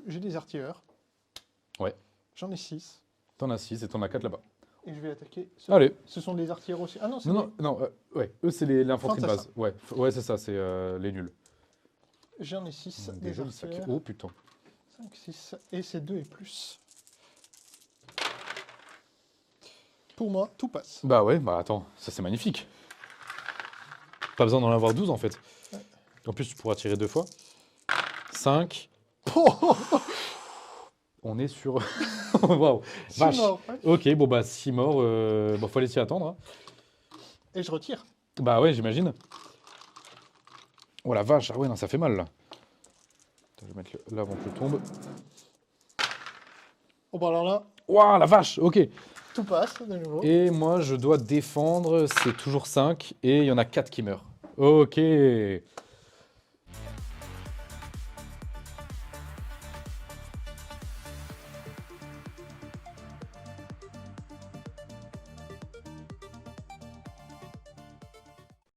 J'ai des artilleurs. Ouais. J'en ai 6. T'en as 6 et t'en as 4 là-bas. Et je vais attaquer. Allez. Ce sont des artilleurs aussi. Ah non, c'est Non, ouais. Eux, c'est l'infanterie de base. Fantassin. Ouais, c'est ça, c'est les nuls. J'en ai 6. Des Des jolis sacs. artilleurs. Oh putain. 5, 6. Et c'est 2 et plus. Pour moi, tout passe. Bah ouais, bah attends, ça c'est magnifique. Pas besoin d'en avoir 12 en fait. Ouais. En plus, tu pourras tirer 2 fois. 5. Oh, On est sur. Waouh, six vache. morts, ouais. Ok, bon bah 6 morts. Bon, faut aller s'y attendre. Hein. Et je retire. Bah ouais, j'imagine. Oh la vache, ah ouais, non, ça fait mal là. Attends, je vais mettre là avant que je tombe. Oh, bah alors là, Waouh, la vache, ok. tout passe de nouveau. Et moi, je dois défendre, c'est toujours 5. Et il y en a 4 qui meurent. Ok.